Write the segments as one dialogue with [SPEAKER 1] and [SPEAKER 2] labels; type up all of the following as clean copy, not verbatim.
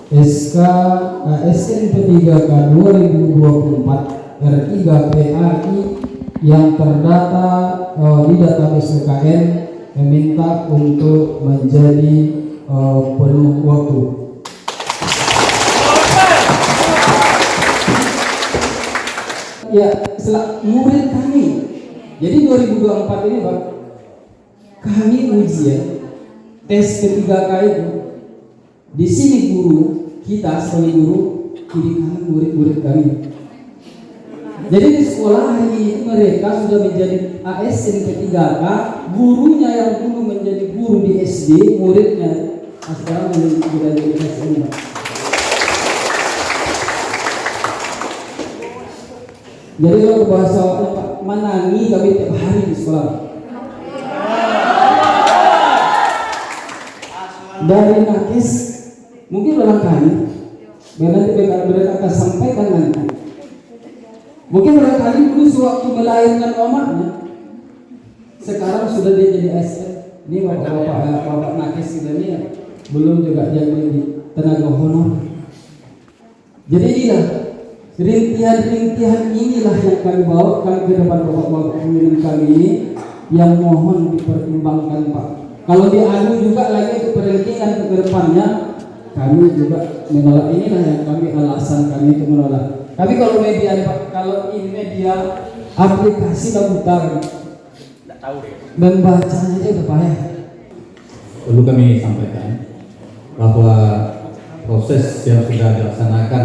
[SPEAKER 1] SK SNP3K 2024 R3PAI yang terdata di database BKN meminta untuk menjadi penuh waktu. Ya, murid kami. Jadi 2024 ini Pak, kami ujian tes ke-3K itu. Di sini guru kita sebagai guru, ini kami murid-murid kami. Jadi di sekolah hari ini mereka sudah menjadi ASN ke-3K, gurunya yang dulu menjadi guru di SD, muridnya sekarang menjadi ASN. Jadi kalau bahasa Pak, menangi kami tiap hari di sekolah. Dari nakes mungkin barangkali mereka akan sampaikan nanti. Mungkin barangkali dulu sewaktu melahirkan mamanya, sekarang sudah dia jadi ASN. Ini bapak nakes kita ini belum juga jadi tenaga honor. Jadi inilah rintihan inilah yang kami bawa ke depan bapak-bapak pimpinan kami ini, yang mohon dipertimbangkan Pak. Kalau diadu juga lagi untuk perintihan ke depannya, kami juga menolak. Inilah yang kami alasan kami untuk menolak. Tapi kalau media Pak, kalau ini media aplikasi komputer, membacanya aja udah payah.
[SPEAKER 2] Perlu kami sampaikan bahwa proses yang sudah dilaksanakan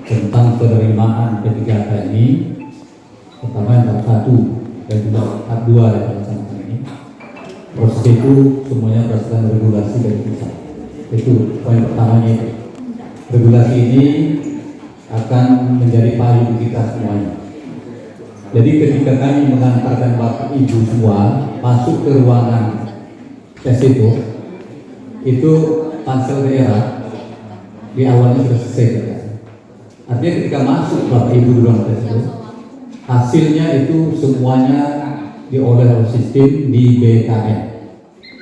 [SPEAKER 2] tentang penerimaan P3K ini, pertama yang tahap 1 dan juga tahap 2 yang dilaksanakan ini, proses itu semuanya berdasarkan regulasi dari pusat. Itu poin pertamanya itu. Regulasi ini akan menjadi payung kita semuanya. Jadi ketika kami mengantarkan Bapak Ibu semua masuk ke ruangan tes itu pansel daerah di awalnya sudah selesai ya. Artinya ketika masuk Bapak Ibu di ruangan tes itu, hasilnya itu semuanya diolah oleh sistem di BKN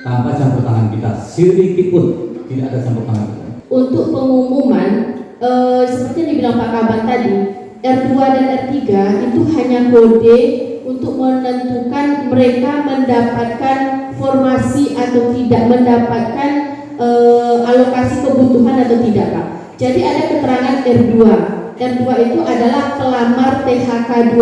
[SPEAKER 2] tanpa campur tangan kita, sedikit pun tidak ada campur tangan kita.
[SPEAKER 3] Untuk pengumuman, seperti yang dibilang Pak Kaban tadi, R2 dan R3 itu hanya kode untuk menentukan mereka mendapatkan formasi atau tidak, mendapatkan alokasi kebutuhan atau tidak Pak. Jadi ada keterangan R2. R2 itu adalah pelamar THK2.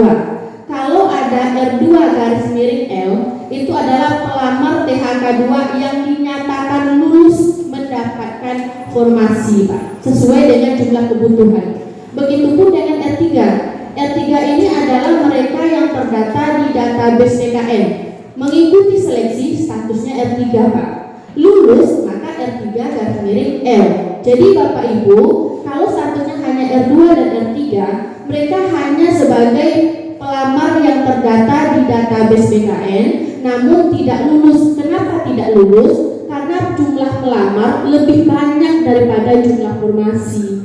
[SPEAKER 3] Kalau ada R2 garis miring L, itu adalah pelamar THK2 yang dinyatakan lulus mendapatkan formasi Pak, sesuai dengan jumlah kebutuhan. Begitupun dengan R3. R3 ini adalah mereka yang terdata di database BKN, mengikuti seleksi statusnya R3 Pak. Lulus maka R3 garis miring L. Jadi Bapak Ibu, kalau statusnya hanya R2 dan R3, mereka hanya sebagai pelamar yang terdata di database BKN, namun tidak lulus. Kenapa tidak lulus? Karena jumlah pelamar lebih banyak daripada jumlah formasi.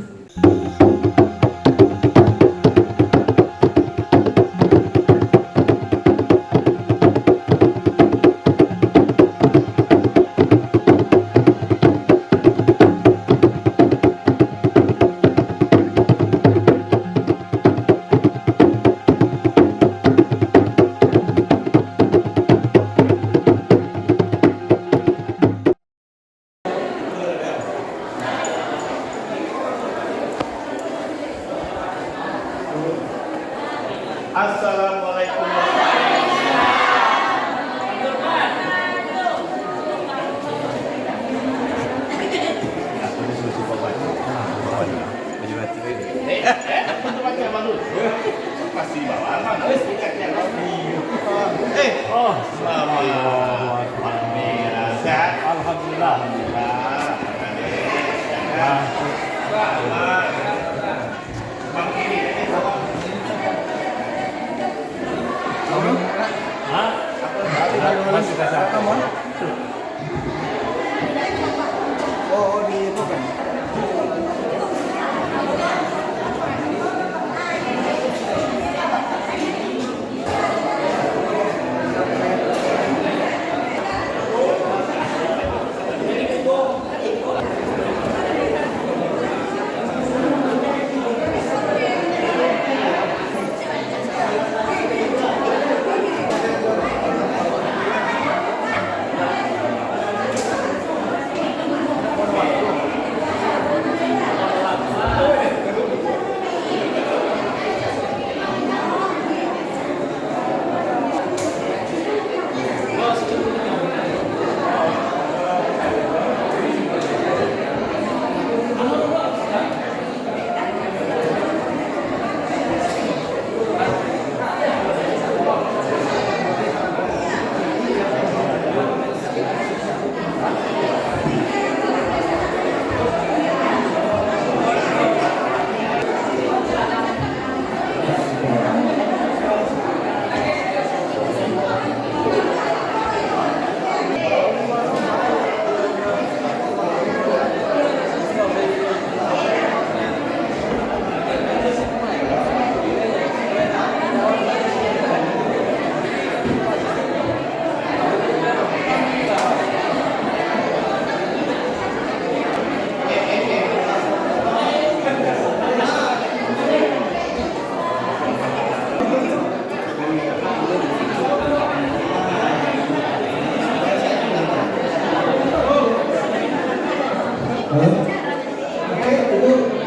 [SPEAKER 4] Assalamualaikum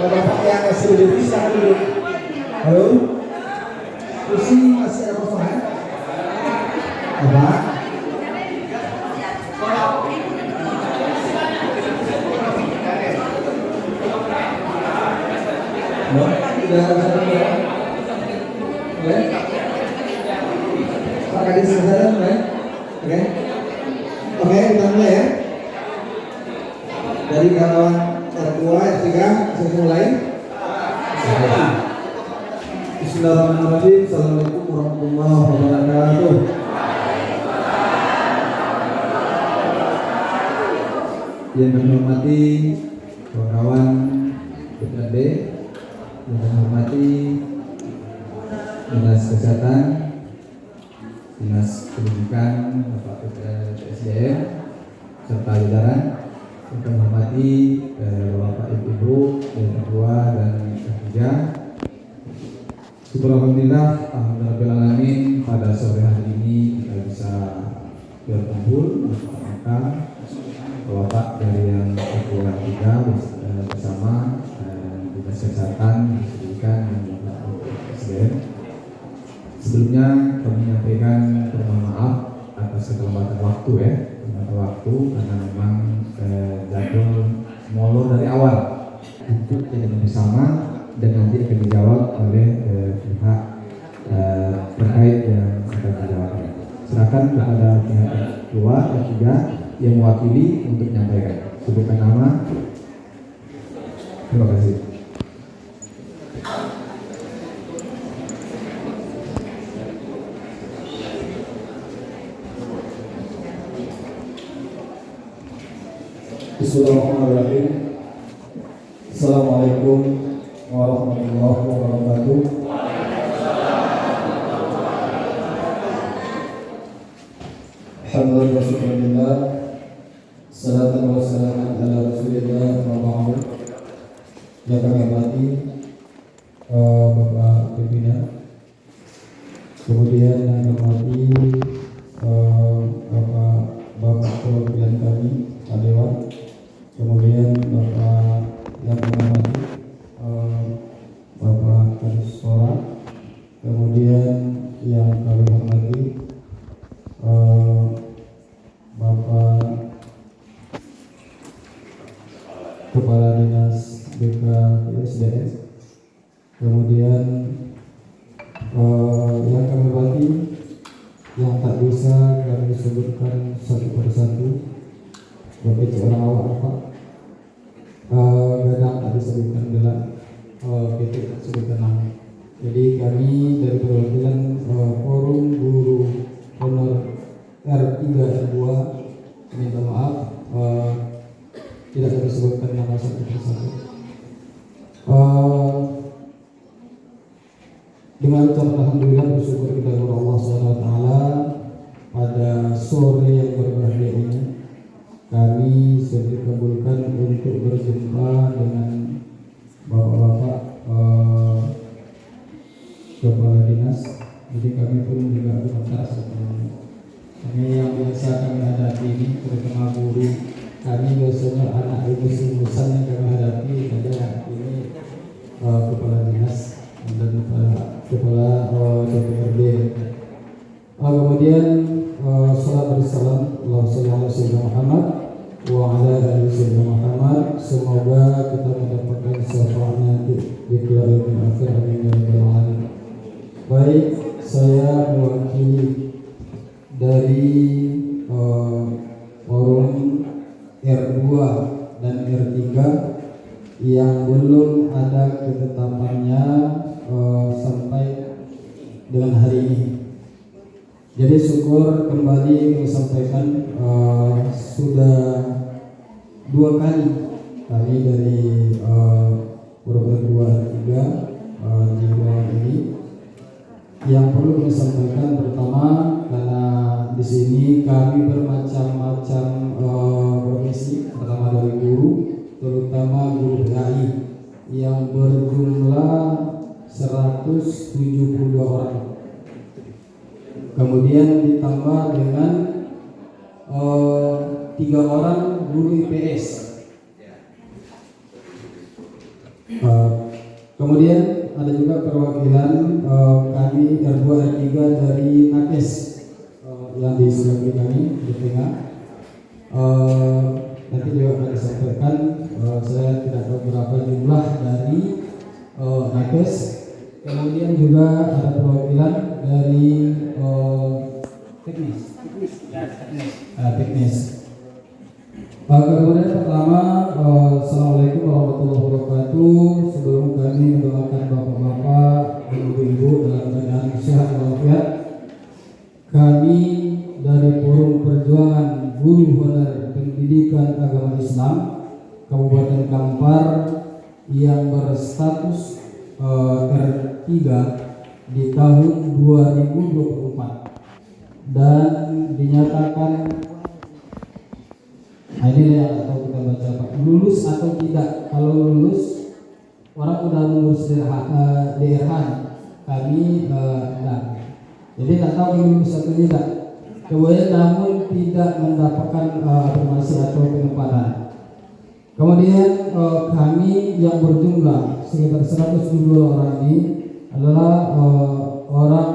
[SPEAKER 4] Bapak yang SDB silakan duduk. Halo. Kursi masih ada kosong ya? Bapak. Pak Kadis Sasaran, Oke, kita mulai ya. Dari kawan R2, R3, saya mulai. Bismillahirrahmanirrahim. Assalamualaikum warahmatullahi wabarakatuh. Yang kami hormati kawan DPRD, yang kami hormati Dinas Kesehatan, Dinas Pendidikan, Bapak PSDM, serta jajaran. Yang kami hormati Bapak Ibu, yang kedua dan ketiga. Alhamdulillah, alhamdulillah pada sore hari ini kita bisa berkumpul bersama Bapak dari yang kedua tiga bersama Dinas Kesehatan, Pendidikan dan Bapak Presiden. Sebelumnya kami menyampaikan permohonan maaf atas keterlambatan waktu karena memang jadwal molor dari awal untuk yang bersama dan nanti akan dijawab oleh pihak terkait yang akan dijawabnya. Silakan kepada pihak kedua dan tiga yang mewakili untuk menyampaikan. Sebutkan nama. Terima kasih.
[SPEAKER 5] Bismillahirrahmanirrahim. Assalamualaikum warahmatullahi wabarakatuh. Alhamdulillah wa syukurillah. Salatan wa salaman ala rasulillah wa ba'du. Yang kami hormati Bapak Pimpinan, kemudian yang kami hormati Bapak perwakilan kami Pak Dewan, kemudian Bapak yang kami hormati Bapak Kadis Sora, kemudian yang kami hormati Bapak Kepala Dinas BKPSDM, kemudian yang kami hormati yang tak bisa kami sebutkan satu persatu, bagi orang awak apa kadang tak disebutkan dalam PT tak sebutkan nama. Jadi kami dari perwakilan forum guru honor R3 dan 2 minta maaf tidak kami sebutkan nama satu persatu. Dengan ucapan alhamdulillah bersyukur kita kepada Allah SWT pada sore yang berbahagia ini kami sudah dikabulkan untuk berjumpa dengan bapak-bapak kepala dinas. Jadi kami pun juga berterima kasih. Kami yang biasa kami hadapi ini terutama guru kami, biasanya anak ibu musan yang kami hadapi saja ini kepala dinas dan kepala DPRD. Kemudian salam bersalam Allah sallallahu alaihi Muhammad wa ala alihi sayyidina Muhammad. Semoga kita mendapatkan syafaatnya di kelak akhir, amin ya rabbal alamin. Baik, saya mewakili dari forum R2 dan R3 yang belum ada ketetapannya sampai dengan hari ini. Jadi syukur kembali kami sampaikan sudah 2 kali kami dari forum R2 dan R3 di ruang ini. Yang perlu kami sampaikan pertama, karena di sini kami bermacam-macam profesi, pertama dari guru, terutama guru PAI yang berjumlah 172 orang. Kemudian ditambah dengan 3 orang guru IPS. Kemudian ada juga perwakilan kami R2 R3 dari Nakes yang di sebelah kami di tengah. Nanti juga akan disampaikan, saya tidak tahu berapa jumlah dari Nakes. Kemudian juga ada perwakilan dari teknis. Kemudian pertama, Assalamualaikum warahmatullahi wabarakatuh. Sebelum kami mendoakan bapak-bapak dan ibu-ibu dalam keadaan sehat walafiat, kami dari Forum Perjuangan Guru Honorer Pendidikan Agama Islam Kabupaten Kampar yang berstatus R3 di tahun 2024 dan dinyatakan, ini yang atau kita baca Pak, lulus atau tidak. Kalau lulus, orang udah lulus DRH, kami enggak. Jadi tak tahu lulus atau tidak. Kemudian namun tidak mendapatkan afirmasi atau penempatan. Kemudian kami yang berjumlah sekitar 102 orang ini adalah orang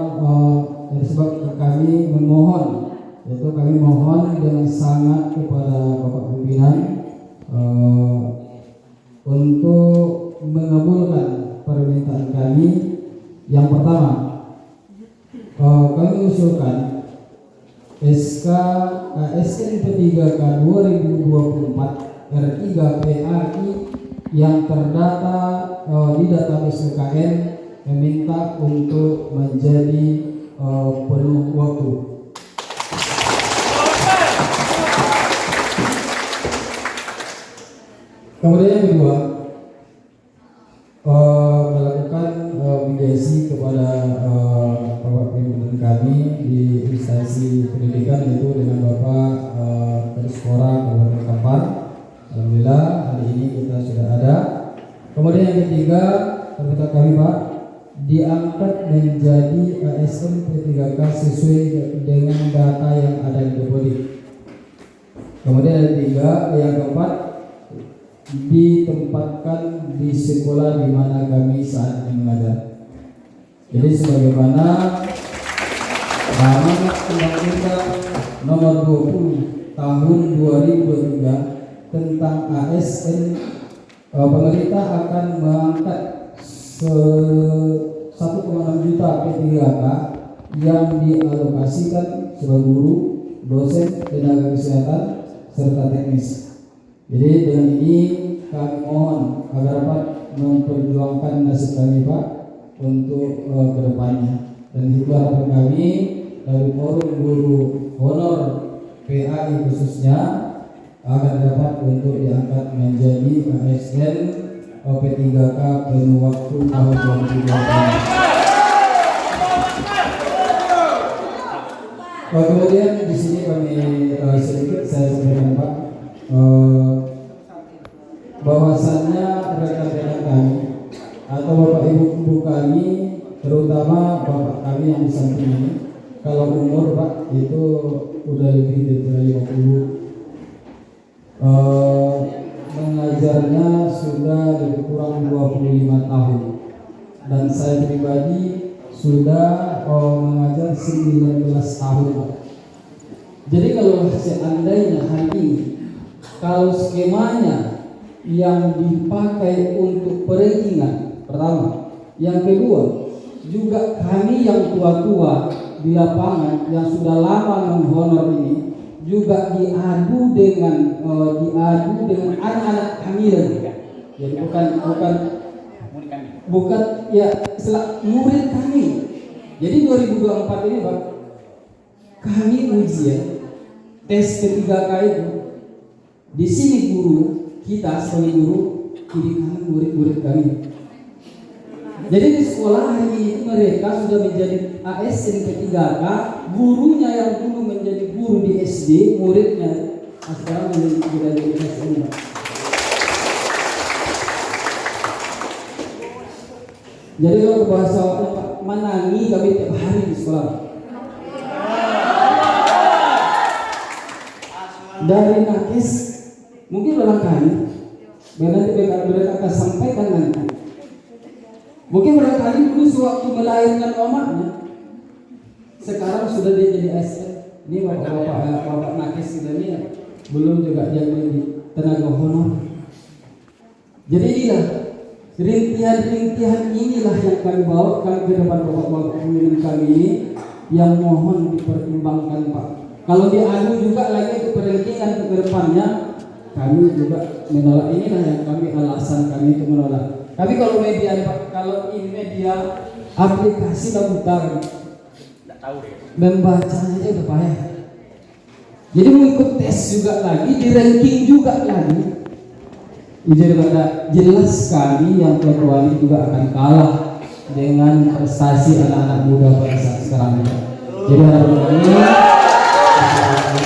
[SPEAKER 5] yang disebut kami memohon, yaitu kami mohon dengan sangat kepada Bapak Pimpinan untuk mengabulkan permintaan kami. Yang pertama, kami mengusulkan SK ASN P3K 2024 R3 PAI yang terdata di database BKN meminta untuk menjadi penuh waktu. Kemudian yang kedua, melakukan mediasi kepada Bapak pimpinan kami di instansi pendidikan, yaitu dengan Bapak Kadisfora Kabupaten Kampar. Alhamdulillah hari ini kita sudah ada. Kemudian yang ketiga, permintaan kami Pak, diangkat menjadi ASN P3K sesuai dengan data yang ada di Depodik. Kemudian yang ketiga, yang keempat, ditempatkan di sekolah di mana kami saat ini mengajar. Jadi sebagaimana amanat Undang-Undang Nomor 20 Tahun 2023 tentang ASN, pemerintah akan mengangkat 1,6 juta P3K yang dialokasikan sebagai guru, dosen, tenaga kesehatan, serta teknis. Jadi dengan ini kami mohon agar dapat memperjuangkan nasib kami Pak untuk kedepannya. Dan juga harapan kami dari Forum Guru Honor PAI khususnya agar dapat untuk diangkat menjadi ASN P3K penuh waktu tahun 2024. Kemudian di sini kami sedikit saya sampaikan Pak, bahwasannya rekan-rekan kami atau bapak ibu kami, terutama bapak kami yang di samping ini, kalau umur Pak itu udah lebih dari 50, mengajarnya sudah lebih kurang 25 tahun, dan saya pribadi sudah mengajar 19 tahun Pak. Jadi kalau seandainya hari ini, kalau skemanya yang dipakai untuk perizinan pertama, yang kedua juga kami yang tua-tua di lapangan yang sudah lama menghonor ini juga diadu dengan anak-anak kami lagi. Jadi bukan ya murid kami. Jadi 2024 ini Pak, kami ujian tes P3K itu di sini guru kita sebagai guru, ini kami murid-murid kami. Jadi di sekolah hari ini mereka sudah menjadi ASN P3K, gurunya yang dulu menjadi guru di SD, muridnya sekarang menjadi ASN. Jadi kalau bahasa Pak, menangi kami tiap hari di sekolah. Dari nakes mungkin barangkali nanti
[SPEAKER 1] mereka akan sampaikan nanti. Mungkin barangkali dulu sewaktu melahirkan omaknya, sekarang sudah dia jadi ASN. Ini bapak nakes kita ini belum juga dia menjadi tenaga honor. Jadi inilah rintihan-rintihan inilah yang kami bawa ke depan bapak-bapak pemimpin kami ini, yang mohon dipertimbangkan Pak. Kalau diadu juga lagi kepentingan ke depannya, kami juga menolak. Inilah yang kami alasan kami untuk menolak. Tapi kalau media Pak, kalau ini media aplikasi labutar, membacanya aja udah payah. Jadi mau ikut tes juga lagi, di ranking juga lagi. Jadi pada jelas sekali yang ketua ini juga akan kalah dengan prestasi anak-anak muda pada saat sekarang ini. Jadi harapan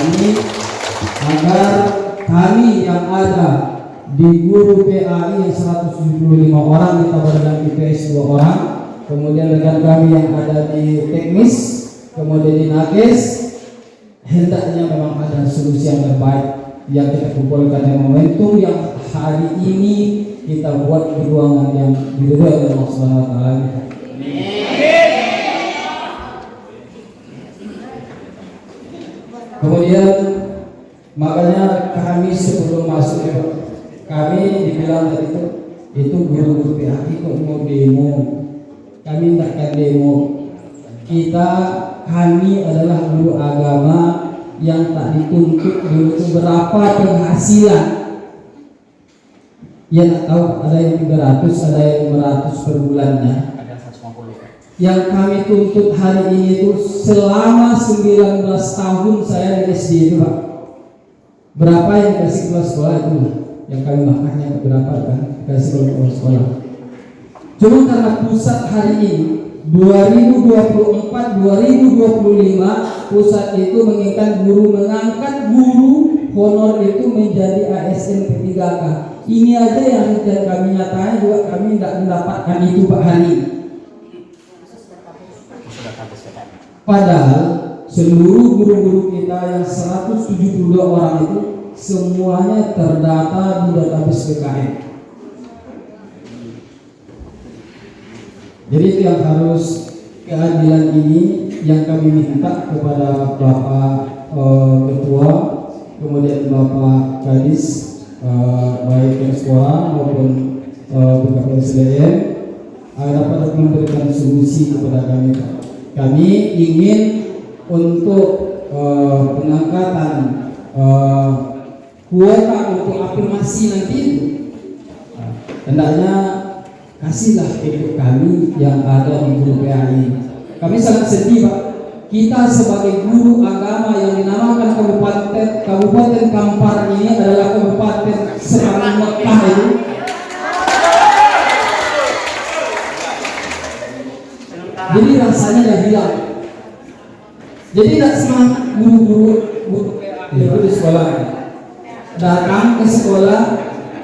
[SPEAKER 1] ini agar kami yang ada di guru PAI yang 175 orang, kita berada di IPS 2 orang, kemudian rekan kami yang ada di teknis, kemudian di nakes, hendaknya memang ada solusi yang terbaik yang kita kumpulkan dengan momentum yang hari ini kita buat perjuangan yang diridhoi oleh Allah Subhanahu wa taala. Kemudian makanya kami sebelum masuk kami dibilang tadi itu guru-guru PAI kok mau demo. Kami tidak akan demo. Kami adalah guru agama yang tak dituntut dulu berapa penghasilan. Ya tak tahu, ada yang 300, ada yang 500 per bulannya. Yang kami tuntut hari ini itu selama 19 tahun saya di SD itu Pak. Berapa yang dikasih kelas sekolah itu yang kami makannya berapa kan dikasih kelas sekolah. Cuma karena pusat hari ini 2024-2025 pusat itu menginginkan guru, mengangkat guru honor itu menjadi ASN P3K. Ini aja yang kami nyatakan juga kami tidak mendapatkan itu Pak hari ini. Padahal seluruh guru-guru kita yang 172 orang itu semuanya terdata di database BKN. Jadi itu yang harus, keadilan ini yang kami minta kepada Bapak Ketua, kemudian Bapak Kadis, baik di sekolah maupun BKPSDM, dapat memberikan solusi kepada kami. Kami ingin untuk pengangkatan kuota untuk afirmasi nanti itu, hendaknya kasihlah ikut kami yang ada di guru PAI. Kami sangat sedih Pak. Kita sebagai guru agama yang dinamakan Kabupaten Kampar ini adalah Kabupaten Semarang Mekah itu. Jadi rasanya dah hilang. Jadi tidak semangat guru PAI di sekolah. Datang ke sekolah,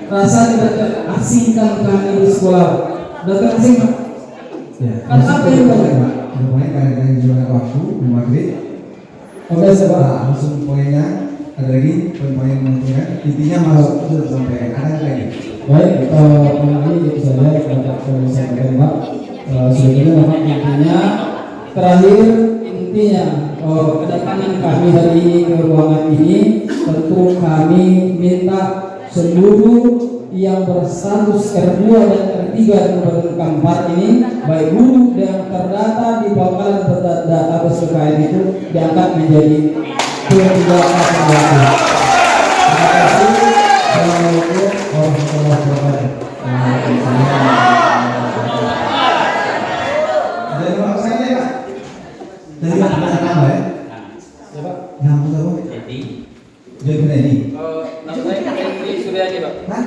[SPEAKER 1] rasanya asingkan kami di sekolah. Datang asing Pak.
[SPEAKER 4] Ya,
[SPEAKER 1] Karena apa yang Pak?
[SPEAKER 4] Pokoknya kalian juga waktu maghrib.
[SPEAKER 1] Oke, Pak.
[SPEAKER 4] Langsung poinnya ada lagi poin-poin menentukan. Intinya masuk sudah sampai ada lagi.
[SPEAKER 1] Baik, ini jadi saya sampaikan Pak. Sebetulnya Bapak intinya terakhir intinya kedatangan kami hari ini ke ruangan ini tentu kami minta seluruh yang berstatus R2 dan R3 di Kabupaten Kampar ini, baik guru yang terdata di bakalan database BKN itu diangkat menjadi P3K. Terima kasih. Assalamualaikum warahmatullahi wabarakatuh.
[SPEAKER 4] Dari mana saya ya Pak? Dari mana nama ya?
[SPEAKER 1] Siapa?
[SPEAKER 4] Nama apa? Jadi ini.
[SPEAKER 1] Nama saya Hendy Suryadi Pak.
[SPEAKER 4] Hah?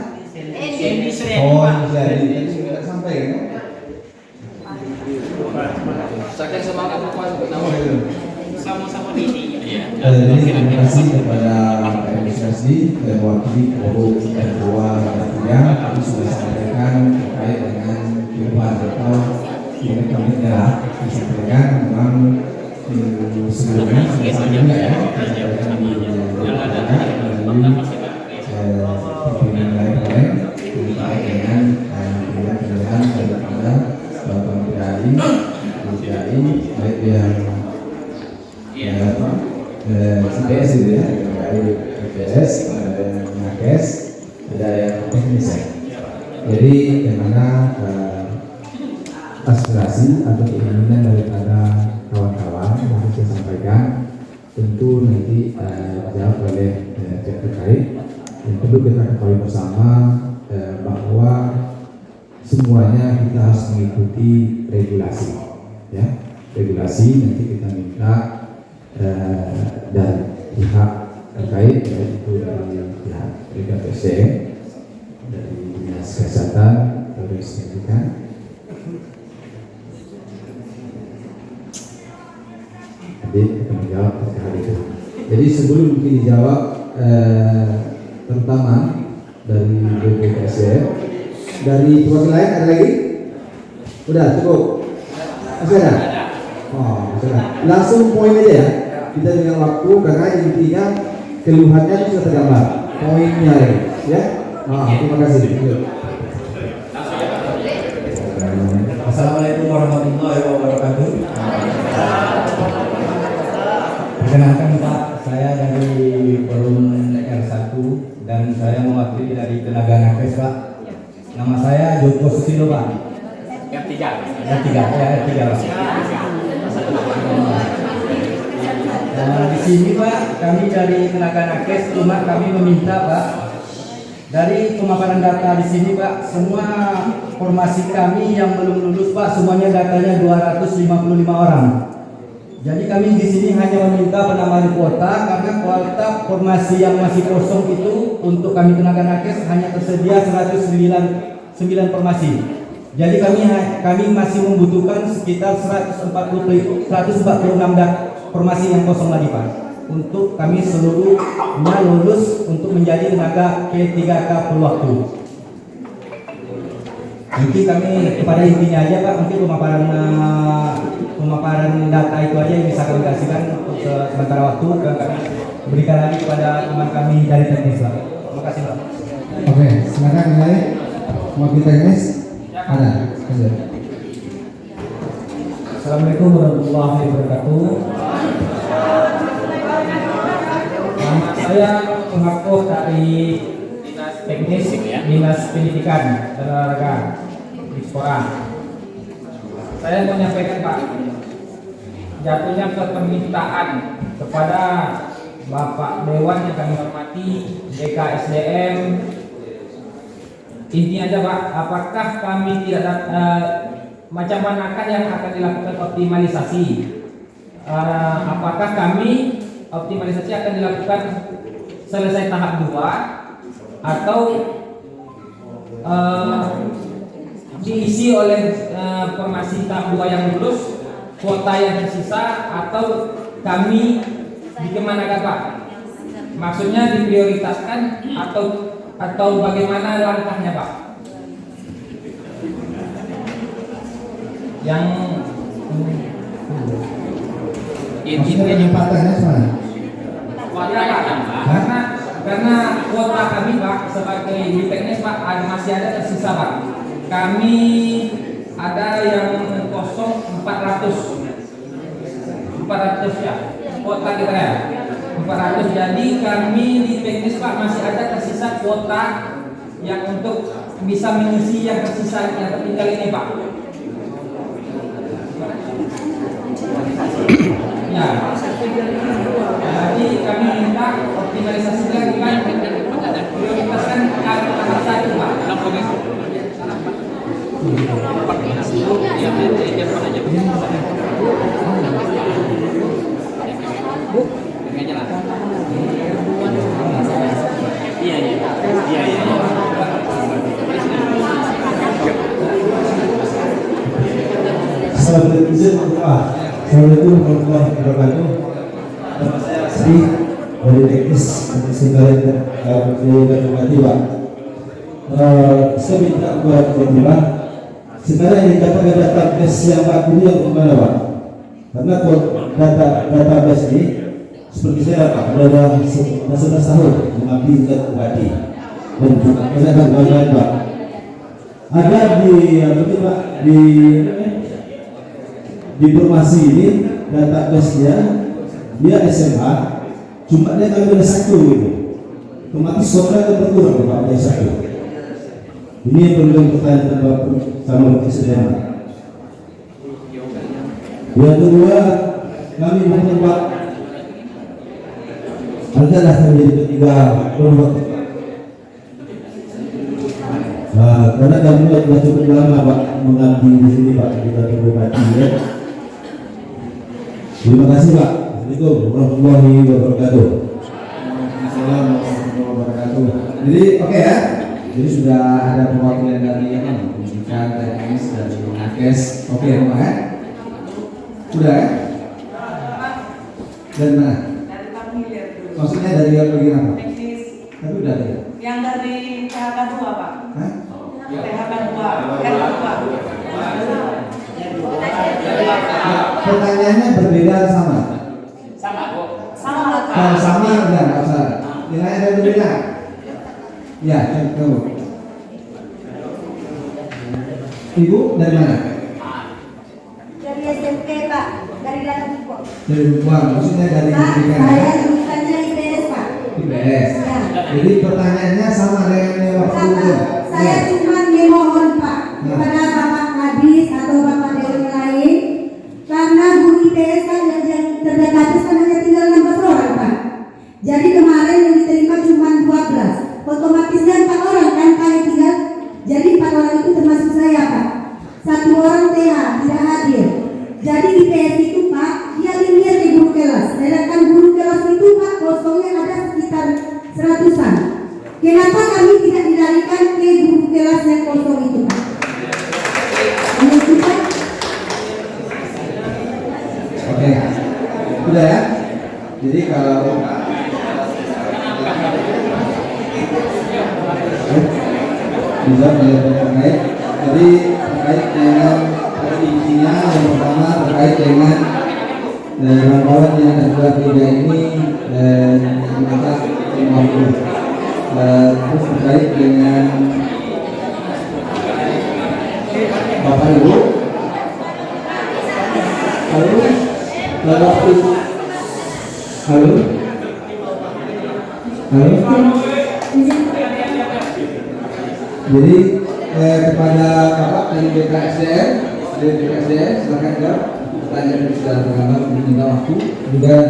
[SPEAKER 6] Hendy Suryadi
[SPEAKER 4] Oh,
[SPEAKER 6] Pak.
[SPEAKER 4] jadi tadi sudah sampai kan?
[SPEAKER 1] Saya semangat Bapak untuk nama.
[SPEAKER 6] Sama-sama di
[SPEAKER 4] Jadi terima kasih kepada PMSSD dan wakili Forum Ketua yang kami sudah sampaikan terkait dengan perubahan atau kami daerah disampaikan memang sebelumnya sudah sampaikan ya pimpinan lain-lain terkait dengan penilaian daripada PMPAI, baik yang CPS itu ya, CPS, ada yang nakes, ada yang teknis ya. Jadi bagaimana aspirasi atau keinginan daripada kawan-kawan yang harus saya sampaikan tentu nanti dijawab oleh pihak terkait. Yang perlu kita ketahui bersama bahwa semuanya kita harus mengikuti regulasi, ya. Regulasi nanti kita minta dari pihak terkait, yaitu dari pihak BKPSDM, dari Dinas Kesehatan, dari Pendidikan. Jadi kita menjawab terkait itu. Jadi sebelum mungkin dijawab terutama dari BPKSDM, dari perwakilan lain ada lagi? Udah cukup? Masih ada? Oh, masih ada. Langsung poin aja ya. Kita dengan waktu karena intinya keluhannya itu sudah tergambar. Poinnya ya. Terima kasih.
[SPEAKER 2] Assalamualaikum warahmatullahi wabarakatuh. Perkenalkan Pak, saya dari Forum R1 dan saya mewakili dari tenaga nakes Pak. Nama saya Joko Susilo Pak. R3 Pak. Di sini Pak, kami dari tenaga nakes cuma kami meminta Pak, dari pemaparan data di sini Pak, semua formasi kami yang belum lulus Pak, semuanya datanya 255 orang. Jadi kami di sini hanya meminta penambahan kuota karena kuota formasi yang masih kosong itu untuk kami tenaga nakes hanya tersedia 109 formasi. Jadi kami masih membutuhkan sekitar 146 formasi yang kosong lagi Pak, untuk kami seluruhnya lulus untuk menjadi tenaga P3K full waktu. Nanti kami kepada intinya aja Pak, mungkin pemaparan data itu aja yang bisa kami kasihkan untuk sementara waktu, dan kami berikan lagi kepada teman kami dari teknis Pak. Terima kasih Pak.
[SPEAKER 4] Oke, silakan mulai. Mau kita teknis? Ada.
[SPEAKER 5] Assalamualaikum warahmatullahi wabarakatuh. Nama saya pengaku dari teknis Dinas Pendidikan dan Olahraga Dispora. Saya mau menyampaikan Pak, jatuhnya ke permintaan kepada Bapak Dewan yang kami hormati, BKSDM. Intinya aja Pak, apakah kami tidak macam manakah yang akan dilakukan optimalisasi? Apakah kami optimalisasi akan dilakukan selesai tahap 2 atau diisi oleh formasi tahap 2 yang lulus, kuota yang tersisa, atau kami dikemanakan Pak? Maksudnya diprioritaskan atau bagaimana langkahnya Pak? Yang
[SPEAKER 4] Maksudnya penyempatan mana?
[SPEAKER 5] Karena kuota kami Pak sebagai di teknis Pak masih ada tersisa Pak. Kami ada yang kosong 400 ya kuota kita ya 400. Jadi kami di teknis Pak masih ada tersisa kuota yang untuk bisa mengisi yang tersisa yang tertinggal ini Pak. Ya, jadi kami minta optimalisasi dilakukan, prioritaskan tahap 1 Pak.
[SPEAKER 7] Assalamualaikum warahmatullahi wabarakatuh. Nama saya Asri dari teknis Singkaren dan Bupati Pak. Saya minta buat Pak, sekarang yang dikatakan database yang Pak Guru yang kemana Pak? Karena database ini seperti saya Pak, sudah 11 tahun mengabdi untuk Bupati dan juga saya akan bangga Pak. ada di Pak di formasi ini database-nya dia SMA, cuma dia ngambil satu gitu. Otomatis skornya akan berkurang Pak dia satu. Ini yang perlu pertanyaan sama Presiden Pak. Yang kedua, kami mohon Pak, adalah menjadi ketiga kelompok. Karena kami sudah cukup lama Pak mengabdi di sini Pak, kita berbupati ya. Terima kasih Pak. Assalamualaikum warahmatullahi wabarakatuh.
[SPEAKER 4] Assalamualaikum warahmatullahi wabarakatuh. Jadi oke ya. Jadi sudah ada perwakilan dari pendidikan, teknis, dari nakes. Oke Pak ya. Sudah ya. Dan mana?
[SPEAKER 8] Dari pemilir dulu.
[SPEAKER 4] Maksudnya dari yang bagian apa?
[SPEAKER 8] Teknis.
[SPEAKER 4] Tapi udah ya.
[SPEAKER 8] Yang dari PHK 2 Pak.
[SPEAKER 4] Hah?
[SPEAKER 8] PHK 2. R2.
[SPEAKER 4] Pertanyaannya berbeda sama?
[SPEAKER 6] Sama kok.
[SPEAKER 8] Sama Pak.
[SPEAKER 4] Kalau sama enggak usah. Nilainya ada berbeda. Ya, coba. Ibu dari mana?
[SPEAKER 9] Dari SMP Pak, dari Lahan Kok.
[SPEAKER 4] Dari Buang, maksudnya dari
[SPEAKER 9] Pak,
[SPEAKER 4] pendidikan.
[SPEAKER 9] saya jurusannya IPS Pak.
[SPEAKER 4] IPS.
[SPEAKER 9] Ya.
[SPEAKER 4] Jadi pertanyaannya sama dengan yang waktu itu.
[SPEAKER 9] Saya cuma memohon Pak kepada Bapak Kadis atau Bapak Dewan lain, karena guru IPS kan yang terdekat kan hanya tinggal 16 orang Pak. Jadi kemarin yang diterima cuma 12. Otomatisnya 4 orang kan Pak yang tinggal. Jadi 4 orang itu termasuk saya Pak. 1 orang TH tidak hadir. Jadi IPS itu Pak, dia linear di guru kelas. Sedangkan guru kelas itu Pak kosongnya ada sekitar 100-an. Kenapa kami tidak dilarikan ke guru kelas yang kosong itu Pak? Ini itu Pak.
[SPEAKER 4] Oke. Sudah ya? Jadi kalau bisa terkait. Jadi terkait dengan intinya yang pertama terkait dengan rangkauan yang ada tiga ini dan kita 50. Terus terkait dengan Bapak Ibu. Halo, Bapak Ibu. Halo, halo. Jadi kepada Bapak dari BKSDM, silakan jawab pertanyaan yang sudah tergambar minta waktu. Juga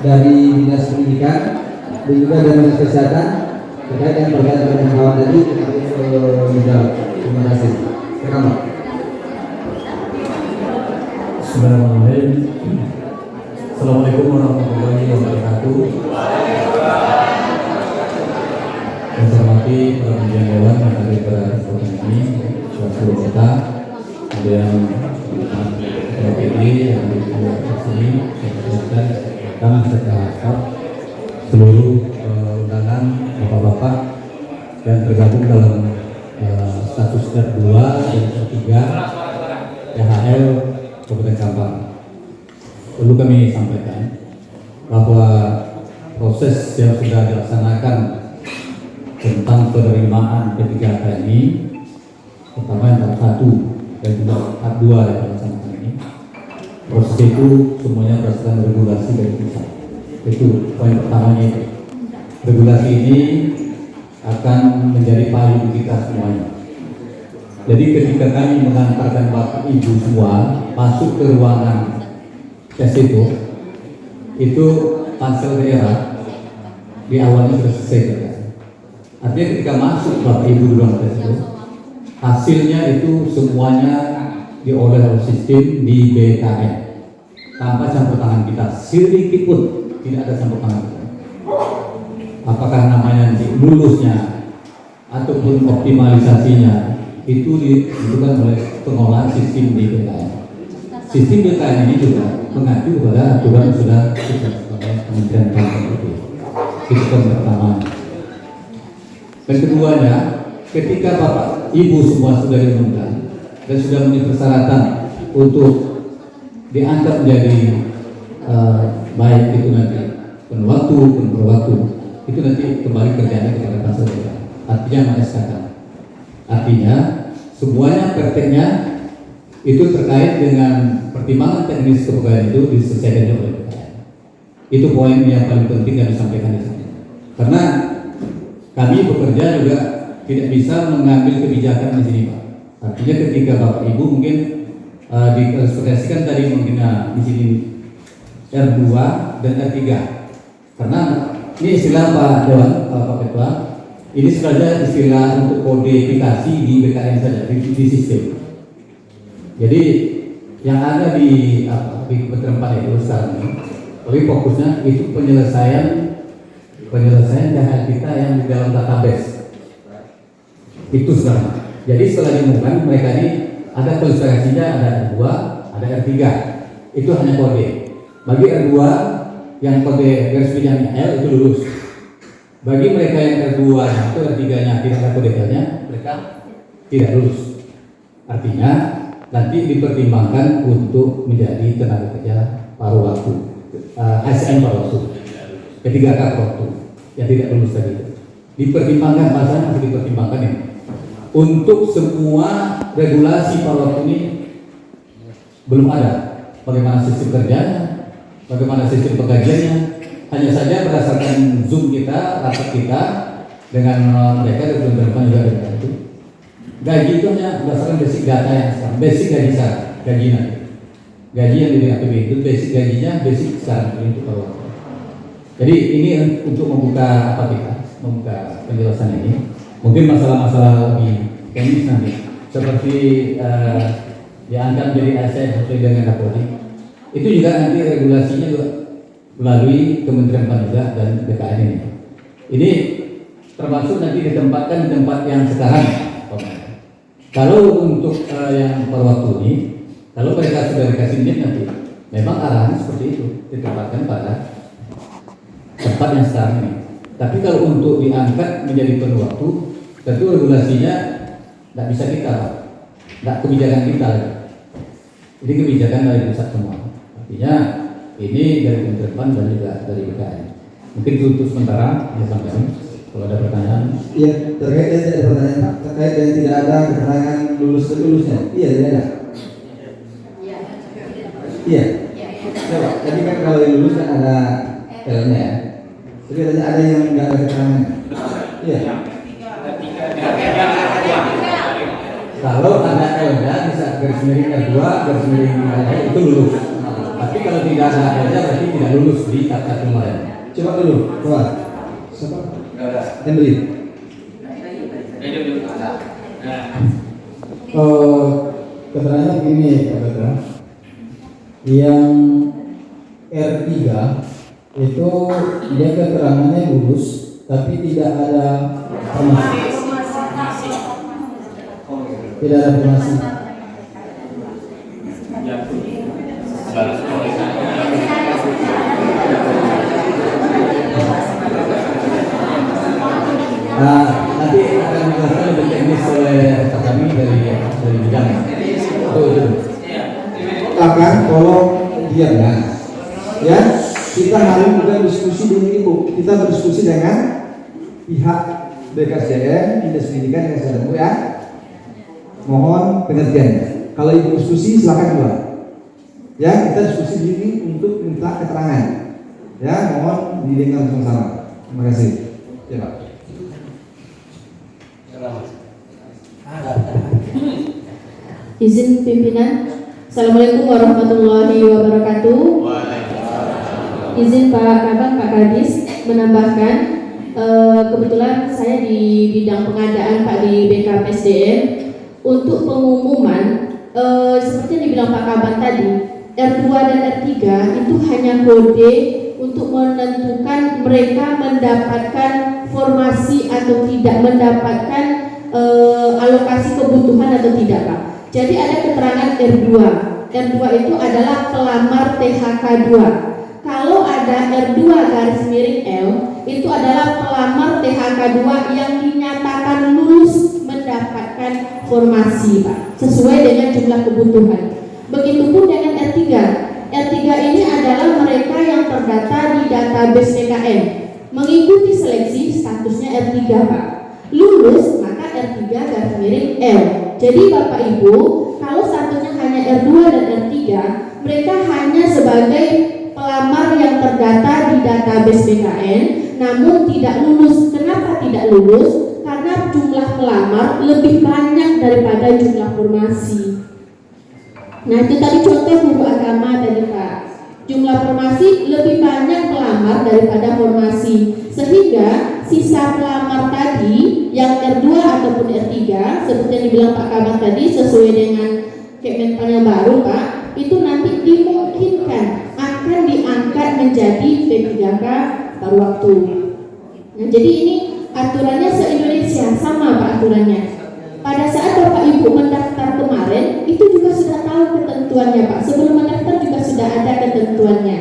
[SPEAKER 4] dari dinas pendidikan dan juga dari dinas kesehatan terkait yang berkaitan dengan kawan tadi menjawab. Terima kasih. Silakan Pak.
[SPEAKER 2] Bismillahirrahmanirrahim. Assalamualaikum warahmatullahi wabarakatuh. Yang saya hormati para pimpinan dewan yang hadir pada kesempatan ini, seluruh kota, kemudian PPD yang di sini, dan serta seluruh undangan bapak-bapak yang tergabung dalam status R2 dan R3 PHL Kabupaten Kampar. Perlu kami sampaikan bahwa proses yang sudah dilaksanakan tentang penerimaan P3K ini, pertama yang tahap 1 dan juga tahap 2 yang dilaksanakan ini, proses itu semuanya berdasarkan regulasi dari pusat. Itu poin pertamanya itu. Regulasi ini akan menjadi payung kita semuanya. Jadi ketika kami mengantarkan Bapak Ibu semua masuk ke ruangan tes itu pansel daerah di awalnya sudah selesai kerja. Artinya ketika masuk Bapak Ibu di ruangan tes itu, hasilnya itu semuanya diolah oleh sistem di BKN tanpa campur tangan kita sedikit pun, tidak ada campur tangan kita. Apakah namanya nanti lulusnya ataupun optimalisasinya itu ditentukan oleh pengelola sistem di BKN. Sistem BKN ini juga mengacu pada aturan yang sudah ditetapkan oleh Kementerian Pertanian itu. Itu yang pertama. Dan keduanya, ketika Bapak Ibu semua sudah diundang dan sudah memenuhi persyaratan untuk dianggap menjadi baik itu nanti penuh waktu, itu nanti kembali kerjanya kepada pasar daerah. Artinya mengesahkan. Artinya semuanya prakteknya itu terkait dengan pertimbangan teknis kepegawaian itu diselesaikan oleh PKN. Itu poin yang paling penting yang disampaikan di sini. Karena kami bekerja juga tidak bisa mengambil kebijakan di sini, Pak. Artinya ketika Bapak Ibu mungkin dikonsultasikan tadi mungkin di sini R2 dan R3. Karena ini istilah Pak Dewan, Pak Ketua, ini sebenarnya istilah untuk kodifikasi di BKN saja, di sistem. Jadi yang ada di Kementerian PAN itu sekarang ini, tapi fokusnya itu penyelesaian data kita yang di dalam database. Itu sekarang. Jadi setelah diumumkan mereka ini ada kualifikasinya, ada R2, ada R3. Itu hanya kode. Bagi R2 yang kode garis miringnya L itu lulus. Bagi mereka yang R2 atau R3-nya tidak ada kode L-nya, mereka tidak lulus. Artinya nanti dipertimbangkan untuk menjadi tenaga kerja paruh waktu, ASN paruh waktu, P3K paruh waktu yang tidak lulus tadi. Dipertimbangkan, masih dipertimbangkan ini. Untuk semua regulasi paruh waktu ini belum ada. Bagaimana sistem kerjanya, bagaimana sistem penggajiannya, hanya saja berdasarkan Zoom kita, rapat kita dengan mereka dan teman-teman juga dengan itu. Gaji itu hanya berdasarkan basic data yang sekarang, basic gaji sekarang, gaji nanti. Gaji yang di APB itu basic gajinya, basic sekarang untuk paruh waktu. Jadi ini untuk membuka membuka penjelasan ini. Mungkin masalah-masalah lebih teknis nanti, seperti diangkat menjadi ASN sesuai dengan Kapolri. Itu juga nanti regulasinya juga melalui Kementerian PAN juga dan BKN ini. Ini termasuk nanti ditempatkan di tempat yang sekarang. Kalau untuk yang paruh waktu ini, kalau mereka sudah dikasih NIP nanti, memang arahan seperti itu ditempatkan pada tempat yang sekarang ini. Tapi kalau untuk diangkat menjadi penuh waktu, tentu regulasinya tidak bisa kita, tidak kebijakan kita. Jadi kebijakan dari pusat semua. Artinya ini dari Kementerian PAN dan juga dari BKN. Mungkin itu untuk sementara ya sampaikan. Kalau ada pertanyaan.
[SPEAKER 7] Iya, terkait dengan tidak ada pertanyaan Pak, terkait dengan tidak ada keterangan lulusnya. Iya, tidak ada. Iya. Coba, tadi kan kalau yang lulus kan ada L-nya ya. Tapi katanya ada yang nggak ada keterangan. Iya.
[SPEAKER 2] Kalau ada L-nya bisa garis miring R2, garis miring itu lulus. Tapi kalau tidak ada L-nya berarti tidak lulus di kata kemarin.
[SPEAKER 7] Coba dulu, keluar. Siapa? Henry.
[SPEAKER 5] Keterangannya begini, Pak Ketua. Yang R3 itu dia keterangannya lulus, tapi tidak ada formasi. Tidak ada formasi.
[SPEAKER 2] Nanti akan dijelaskan lebih teknis oleh kami dari bidang itu.
[SPEAKER 7] Akan tolong diam ya. Kita hari ini bukan diskusi dengan ibu, kita berdiskusi dengan pihak BKSDM, Dinas Pendidikan yang sedang ya. Mohon pengertiannya. Kalau ibu diskusi silakan keluar. Ya, kita diskusi di sini untuk minta keterangan. Ya, mohon didengar bersama-sama. Terima kasih. Ya, Pak.
[SPEAKER 3] Izin pimpinan. Assalamualaikum warahmatullahi wabarakatuh. Izin Pak Kabak, Pak Kadis menambahkan, kebetulan saya di bidang pengadaan Pak di BKPSDM. Untuk pengumuman, seperti yang dibilang Pak Kaban tadi, R2 dan R3 itu hanya kode untuk menentukan mereka mendapatkan formasi atau tidak, mendapatkan alokasi kebutuhan atau tidak, Pak. Jadi ada keterangan R2. R2 itu adalah pelamar THK 2. Kalau ada R2 garis miring L, itu adalah pelamar THK 2 yang dinyatakan lulus mendapatkan formasi, Pak, sesuai dengan jumlah kebutuhan. Begitupun dengan R3. R3 ini adalah mereka yang terdata di database BKN, mengikuti seleksi statusnya R3, Pak. Lulus maka R3 garis miring L. Jadi Bapak Ibu, kalau satunya hanya R2 dan R3, mereka hanya sebagai pelamar yang terdata di database BKN, namun tidak lulus. Kenapa tidak lulus? Karena jumlah pelamar lebih banyak daripada jumlah formasi. Nah, itu tadi contoh guru agama tadi Pak. Jumlah formasi lebih banyak pelamar daripada formasi, sehingga sisa pelamar tadi yang R2 ataupun R3 seperti yang dibilang Pak Kabar tadi sesuai dengan Kemenpan yang baru Pak, itu nanti dimungkinkan akan diangkat menjadi P3K paruh waktu. Nah, jadi ini aturannya se-Indonesia sama Pak aturannya. Pada saat Bapak Ibu mendaftar kemarin, itu juga sudah tahu ketentuannya Pak. Sebelum mendaftar juga sudah ada ketentuannya.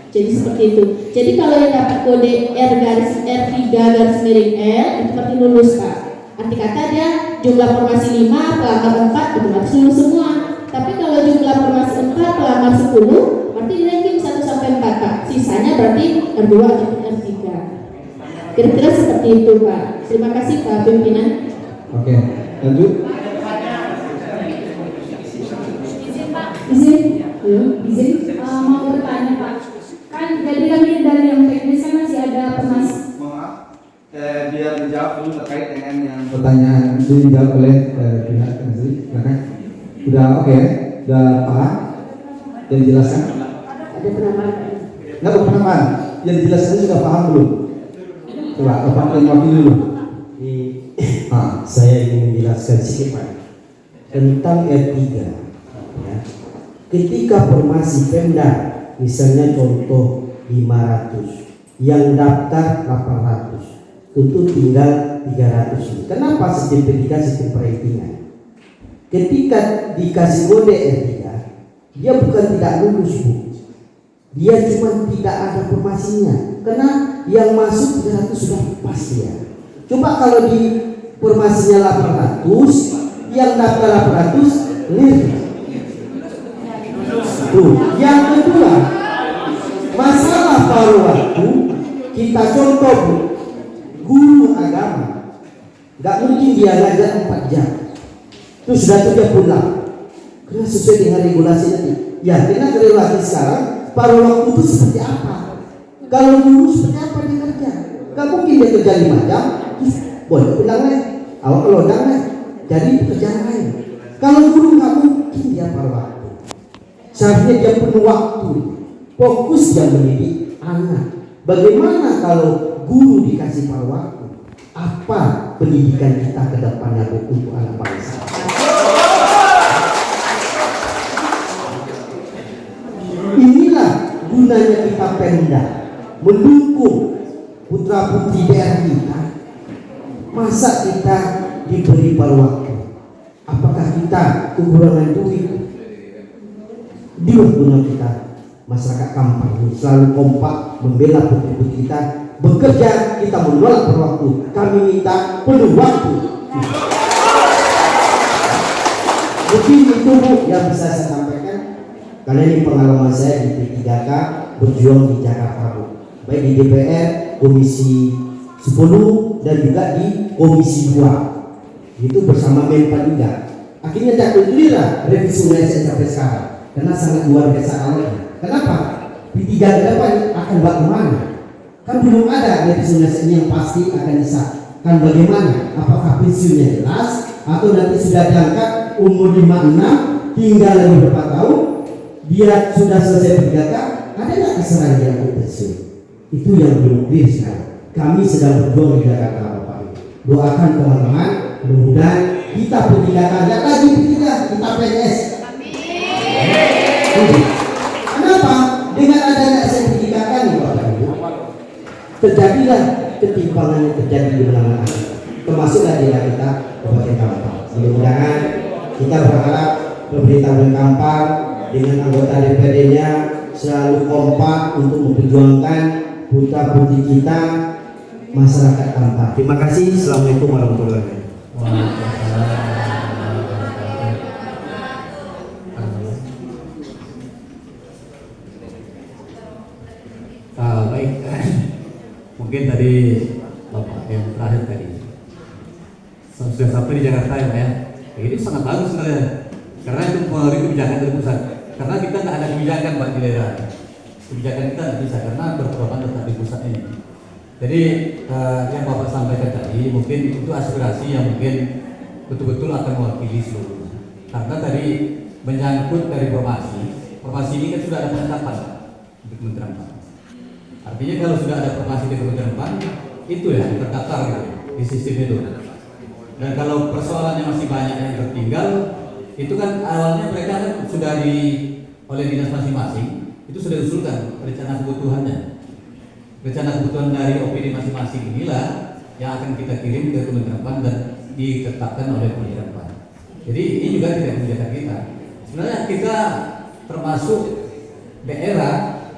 [SPEAKER 3] Jadi seperti itu. Jadi kalau yang dapat kode R3 garis miring L itu berarti lulus Pak. Arti kata dia jumlah formasi 5, pelamar 4 otomatis lulus semua. Tapi kalau jumlah formasi 4, pelamar 10, berarti di ranking 1 sampai 4 Pak. Sisanya berarti R2 atau R3. Kira-kira seperti itu Pak. Terima kasih Pak Pimpinan.
[SPEAKER 4] Oke, lanjut.
[SPEAKER 10] Izin mau bertanya Pak. Kan jadi kami dari yang teknis kan masih ada
[SPEAKER 7] Maaf, biar dijawab dulu terkait dengan yang pertanyaan itu dijawab oleh pihak Menteri. Silakan. Udah oke, udah paham? Yang dijelaskan?
[SPEAKER 3] Ada penambahan.
[SPEAKER 7] Nggak ada penambahan. Yang dijelaskan sudah paham belum? Coba Bapak wakil dulu.
[SPEAKER 11] Saya ingin menjelaskan sedikit Pak tentang R3 ya. Ketika formasi Pemda misalnya contoh 500 yang daftar 800 tentu tinggal 300. Kenapa sistem P3 sistem perhitungan? Ketika dikasih kode R3 dia bukan tidak lulus Bu, dia cuma tidak ada formasinya karena yang masuk 300 sudah pasti ya. Coba kalau di formasinya 800, yang daftar 800 lirik. Tuh, yang kedua, masalah paruh waktu kita contoh Bu, guru agama, nggak mungkin dia ngajar 4 jam, itu sudah 3 bulan, karena sesuai dengan regulasi tadi. Ya, karena regulasi sekarang paruh waktu itu seperti apa? Kalau guru seperti apa dia kerja? Nggak mungkin dia kerja 5 jam, terus boleh pulang lagi. Awak kalau udah jadi pekerjaan lain. Kalau guru nggak mungkin dia paruh waktu. Seharusnya dia penuh waktu, fokus dia mendidik anak. Bagaimana kalau guru dikasih paruh waktu? Apa pendidikan kita ke depannya untuk anak bangsa? Inilah gunanya kita Pemda mendukung putra putri daerah kita. Masa kita diberi paruh waktu? Apakah kita kekurangan duit? Di waktunya kita masyarakat Kampar ini selalu kompak membela putri-putri kita, bekerja, kita menolak paruh waktu. Kami minta penuh waktu. Mungkin itu Bu yang bisa saya sampaikan. Karena ini pengalaman saya di P3K berjuang di Jakarta Bu, baik di DPR, Komisi 10 dan juga di Komisi 2 itu bersama Menpan juga. Akhirnya tak terlihat revisi undang-undang sampai sekarang karena sangat luar biasa awalnya. Kenapa? P3 ke depan akan bagaimana? Kan belum ada revisi undang-undang yang pasti akan disah. Kan bagaimana? Apakah pensiunnya jelas atau nanti sudah diangkat umur 56 tinggal lagi berapa tahun dia sudah selesai P3K, ada nggak keserangan dia untuk pensiun? Itu yang belum clear sekarang. Kami sedang berjuang di Jakarta Bapak Ibu. Doakan teman-teman, mudah-mudahan kita P3K lihat lagi P3 kita PNS. Amin. Kenapa? Dengan adanya P3K ini Bapak Ibu, terjadilah ketimpangan yang terjadi di mana-mana, termasuklah di daerah kita Kabupaten Kampar. Mudah-mudahan kita berharap pemerintah Kabupaten Kampar dengan anggota DPRD-nya selalu kompak untuk memperjuangkan putra putri kita masyarakat Kampar. Terima kasih. Assalamualaikum warahmatullahi wabarakatuh.
[SPEAKER 2] Baik, mungkin tadi Bapak yang terakhir tadi sudah sampai di Jakarta ya Pak ya. Ini sangat bagus sebenarnya, karena itu mempengaruhi kebijakan dari pusat. Karena kita nggak ada kebijakan Pak di daerah. Kebijakan kita nggak bisa karena berpedoman tetap di pusat ini. Jadi yang Bapak sampaikan tadi mungkin itu aspirasi yang mungkin betul-betul akan mewakili seluruh. Karena tadi menyangkut dari formasi ini kan sudah ada penetapan di Kementerian PAN. Artinya kalau sudah ada formasi di Kementerian PAN, itu ya terdaftar gitu, di sistem itu. Dan kalau persoalannya masih banyak yang tertinggal, itu kan awalnya mereka kan sudah oleh dinas masing-masing, itu sudah diusulkan rencana kebutuhannya. Rencana kebutuhan dari opini masing-masing inilah yang akan kita kirim ke Kementerian PAN dan ditetapkan oleh Kementerian PAN. Jadi ini juga tidak kebijakan kita. Sebenarnya kita termasuk daerah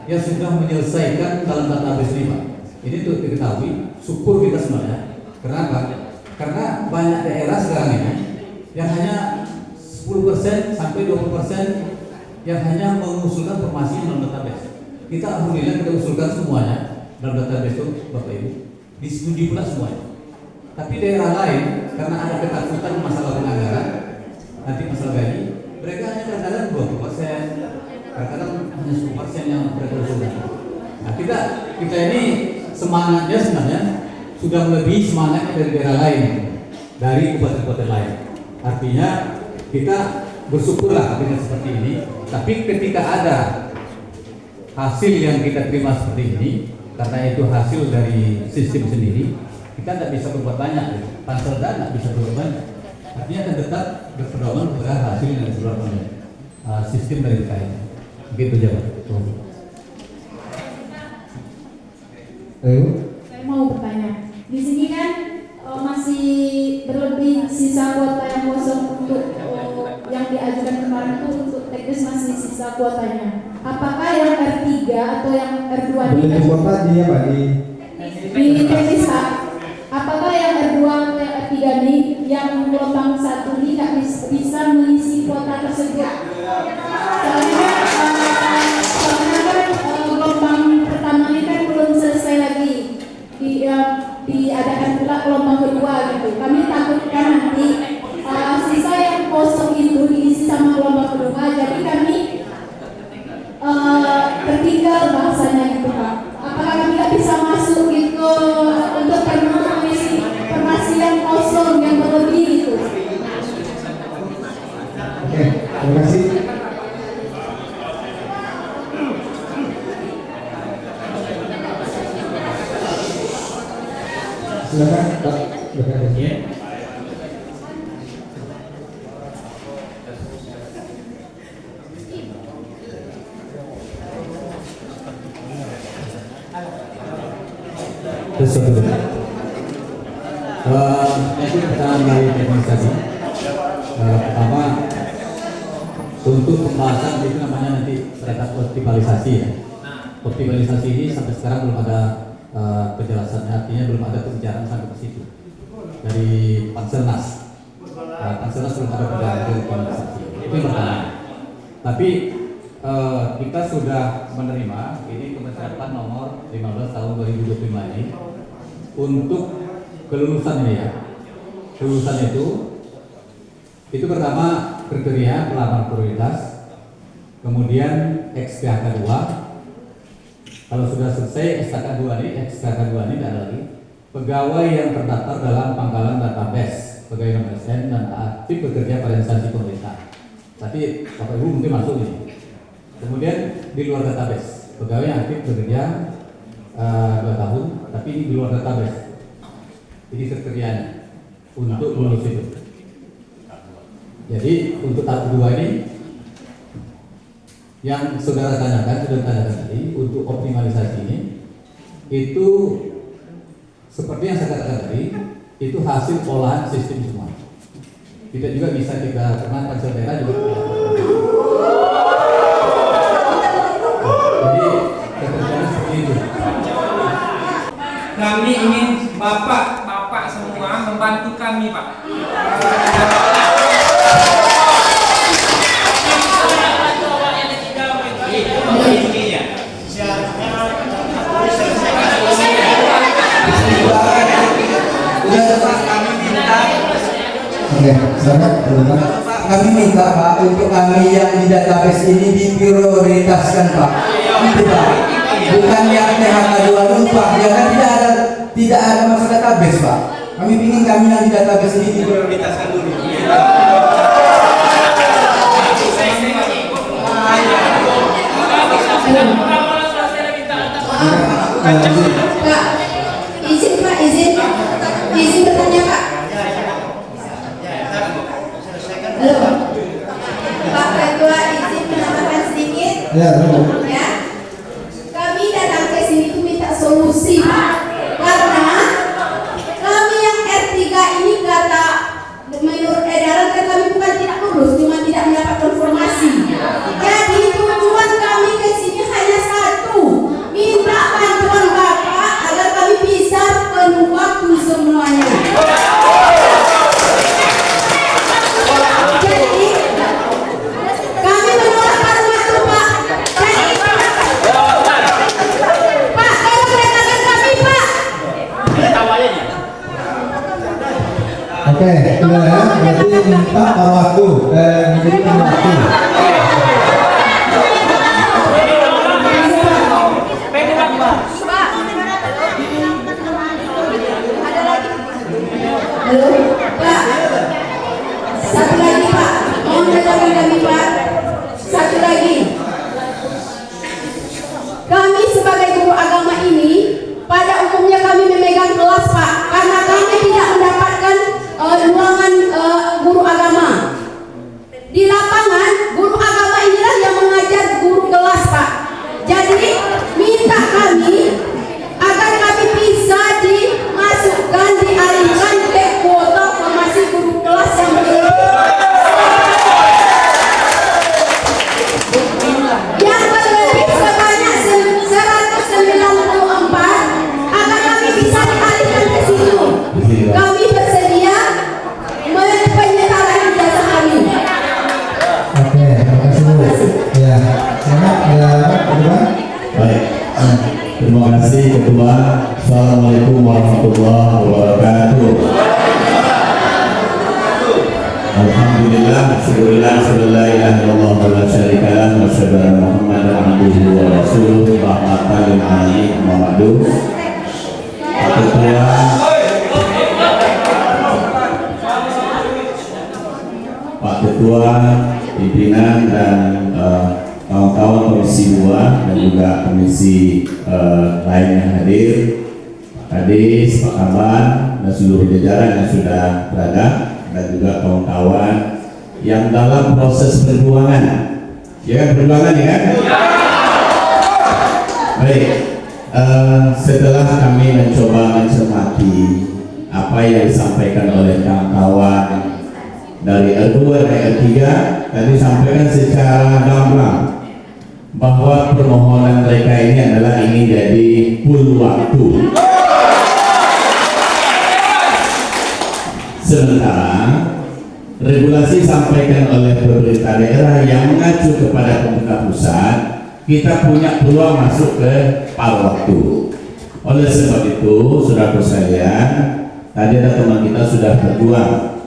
[SPEAKER 2] yang sudah menyelesaikan dalam database 5. Ini untuk diketahui, syukur kita sebenarnya. Kenapa? Karena banyak daerah sekarang ini yang hanya 10% sampai 20% yang hanya mengusulkan formasi dalam database. Kita alhamdulillah kita usulkan semuanya dalam database itu, Bapak Ibu, disetujui pula semuanya. Tapi daerah lain karena ada ketakutan masalah penganggaran, nanti masalah gaji, mereka hanya kadang-kadang 20%, kadang-kadang hanya 10% yang mereka usulkan. Nah kita ini semangatnya sebenarnya sudah melebihi semangat dari daerah lain, dari kabupaten-kabupaten lain. Artinya kita bersyukurlah dengan seperti ini. Tapi ketika ada hasil yang kita terima seperti ini, karena itu hasil dari sistem sendiri, kita tidak bisa berbuat banyak. Pansel dan tidak bisa berbuat banyak. Artinya akan tetap berpedoman pada hasil yang dikeluarkan oleh sistem dari kita ini. Begitu jawab.
[SPEAKER 10] Saya mau bertanya. Di sini kan masih berlebih sisa kuota yang kosong untuk yang diajukan kemarin itu untuk teknis masih sisa kuotanya. Apakah yang R3 atau yang R2 ini?
[SPEAKER 7] Kuota di apa
[SPEAKER 10] Di teknis apakah yang R2 atau yang R3 ini yang gelombang 1 ini tidak bisa mengisi kuota tersebut? Soalnya kan gelombang pertama ini kan belum selesai lagi. Diadakan pula gelombang kedua gitu. Kami takutkan nanti sisa yang kosong itu diisi sama gelombang kedua, jadi kami tertinggal bahasanya gitu Pak. Apakah kami tidak bisa masuk gitu untuk mengisi formasi yang kosong yang berlebih gitu?
[SPEAKER 7] Oke, terima kasih. Silakan Pak.
[SPEAKER 2] Ya. Itu pertanyaan dari teknis tadi. Pertama, untuk pembahasan itu namanya nanti terkait optimalisasi ya. Optimalisasi ini sampai sekarang belum ada penjelasannya, artinya belum ada pembicaraan sampai ke situ dari Panselnas. Panselnas belum ada pembicaraan optimalisasi. Itu yang pertama. Tapi kita sudah menerima ini Kementerian PAN nomor 15 tahun 2025 ini untuk kelulusan ini ya. Kelulusan itu pertama kriteria pelamar prioritas, kemudian SKK 2. Kalau sudah selesai SKK 2 ini tidak ada lagi. Pegawai yang terdaftar dalam pangkalan database, pegawai non ASN dan aktif bekerja pada instansi pemerintah. Tapi Bapak Ibu mungkin masuk ini. Kemudian di luar database, pegawai yang aktif bekerja 2 tahun, tapi ini di luar database. Ini kriterianya untuk lulus itu. Jadi untuk tahap 2 ini yang saudara tanyakan tadi untuk optimalisasi ini itu seperti yang saya katakan tadi, itu hasil olahan sistem semua. Tidak juga bisa kita karena Pansel daerah juga. Jadi kerjaan seperti itu.
[SPEAKER 6] Kami ingin bapak semua membantu kami Pak.
[SPEAKER 7] Oke, silakan. minta Pak untuk kami yang di database ini diprioritaskan Pak. Itu Pak. Bukan yang PHK 2 dulu Pak. Ya kan tidak ada masuk database Pak. Kami ingin kami yang di database ini diprioritaskan dulu.
[SPEAKER 3] Pak, izin bertanya Pak. Halo, Pak Ketua, izin menambahkan sedikit.
[SPEAKER 7] Ya.
[SPEAKER 3] Ya, kami datang ke sini tuh minta solusi Pak, karena kami yang R3 ini kata menurut edaran kan kami bukan tidak lulus, cuma tidak mendapat konfirmasi. Jadi tujuan kami ke sini hanya satu, minta bantuan Bapak agar kami bisa penuh waktu semuanya. Jadi kami menolak paruh waktu Pak. Jadi Pak, tolong dengarkan kami Pak.
[SPEAKER 7] Oke, sudah ya. Berarti minta paruh waktu menjadi paruh waktu.
[SPEAKER 3] Halo, Pak. Satu lagi Pak, mohon dengarkan kami Pak. Satu lagi. Kami sebagai guru agama ini, pada umumnya kami memegang kelas Pak, karena kami tidak mendapatkan ruangan guru agama. Di lapangan, guru agama inilah yang mengajar guru kelas Pak. Jadi, minta kami agar kami bisa dimasukkan, dialihkan ke kuota formasi guru kelas yang berlebih. Yang berlebih sebanyak 194 agar kami bisa dialihkan ke situ. Kami bersedia menyetaraan jasa kami.
[SPEAKER 7] Oke, terima kasih Bu. Ya, selamat ya Ketua.
[SPEAKER 12] Baik, terima kasih Ketua. Assalamualaikum warahmatullahi wabarakatuh. Alhamdulillah, syukurillah, syukurillah, ilaha illallah, wa la syarika lah, wa asyhadu anna Muhammadan abduhu wa rasuluh, rahmatan lil alamin, Muhammadu. Pak Ketua, Pak Ketua, pimpinan dan kawan-kawan Komisi 2 dan juga komisi lain yang hadir, Pak Kadis, Pak Kaban, dan seluruh jajaran yang sudah berada, dan juga kawan-kawan yang dalam proses perjuangan. Ya kan, perjuangan ya kan? Baik, setelah kami mencoba mencermati apa yang disampaikan oleh kawan-kawan dari R2 dan R3, tadi sampaikan secara gamblang bahwa permohonan mereka ini adalah ingin jadi full waktu. Sementara regulasi disampaikan oleh pemerintah daerah yang mengacu kepada pemerintah pusat, kita punya peluang masuk ke paruh waktu. Oleh sebab itu, saudara sekalian, tadi ada teman kita sudah berjuang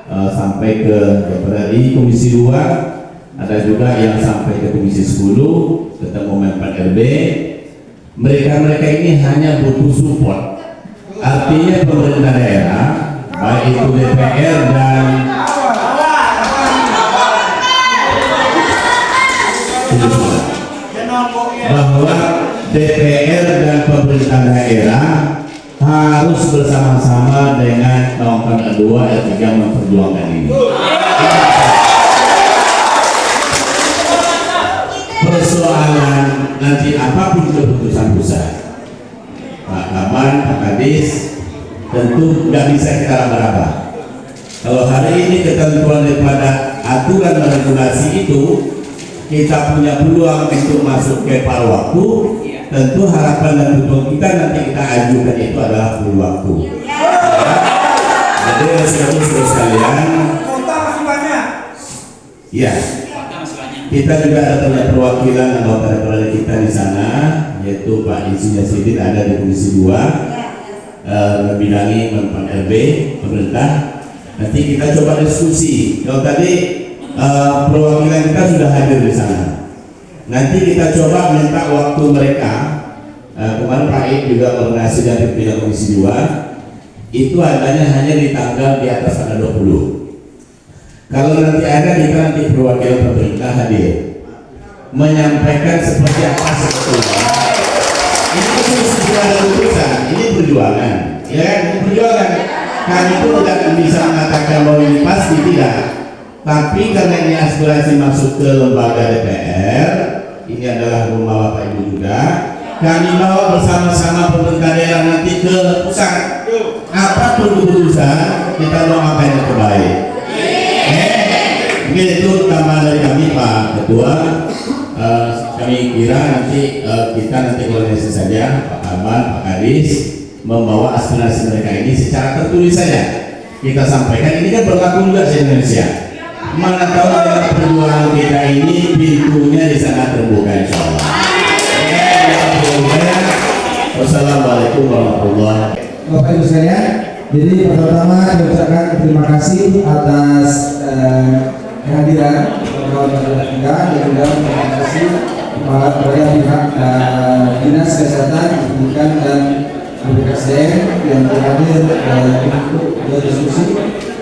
[SPEAKER 12] sampai ke DPR RI Komisi 2, ada juga yang sampai ke Komisi 10, ketemu Menpan RB. Mereka ini hanya butuh support. Artinya pemerintah daerah, baik itu DPR dan bahwa DPR dan pemerintah daerah harus bersama-sama dengan kawan-kawan R2 R3 memperjuangkan ini. Persoalan nanti apapun keputusan pusat, Pak Kaban, Pak Kadis, tentu nggak bisa kita raba-raba. Kalau hari ini ketentuan daripada aturan dan regulasi itu kita punya peluang untuk masuk ke paruh waktu, tentu harapan dan tujuan kita nanti kita ajukan itu adalah paruh waktu. Jadi saudara sekalian, ya, kita juga ada perwakilan anggota DPR kita di sana, yaitu Pak Insinyur Sidin ada di Komisi 2, membidangi Menpan RB pemerintah. Nanti kita coba diskusi. Kalau tadi perwakilan kita sudah hadir di sana. Nanti kita coba minta waktu mereka. Kemarin Pak Ip juga koordinasi dari pimpinan Komisi 2, itu adanya hanya di tanggal di atas tanggal 20. Kalau nanti ada, kita nanti perwakilan pemerintah hadir menyampaikan seperti apa sebetulnya. Ini sudah ada keputusan, ini perjuangan, ya kan? Ini perjuangan. Kami itu tidak bisa mengatakan bahwa ini pasti, tidak. Tapi karena ini aspirasi masuk ke lembaga DPR, ini adalah rumah Bapak Ibu juga. Kami bawa bersama-sama pemerintah daerah nanti ke pusat. Apapun keputusan, kita doakan yang terbaik. Mungkin itu tambahan dari kami Pak Ketua. Kami kira nanti kita koordinasi saja Pak Aman, Pak Kadis, membawa aspirasi mereka ini secara tertulis saja. Kita sampaikan, ini kan berlaku juga di Indonesia. Mana tahu dalam perjuangan kita ini pintunya di sana terbuka, insya Allah. Wassalamualaikum warahmatullahi wabarakatuh.
[SPEAKER 4] Bapak Ibu sekalian, jadi pertama saya ucapkan terima kasih atas kehadiran kawan-kawan kita dan juga terima kasih kepada pihak Dinas Kesehatan, Pendidikan dan BKSDM yang hadir untuk berdiskusi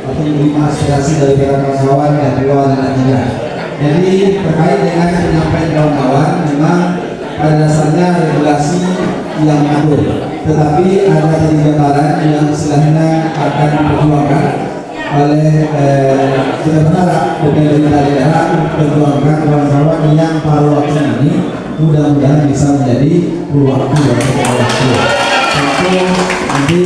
[SPEAKER 4] atau menerima aspirasi dari para kawan-kawan dan kawan dan juga. Jadi terkait dengan penyampaian kawan-kawan, memang pada dasarnya regulasi yang mengatur, tetapi ada gambaran yang istilahnya akan diperjuangkan oleh kita berharap pemerintah daerah memperjuangkan kawan-kawan yang paruh waktu ini mudah-mudahan bisa menjadi waktu yang waktu. Tentu nanti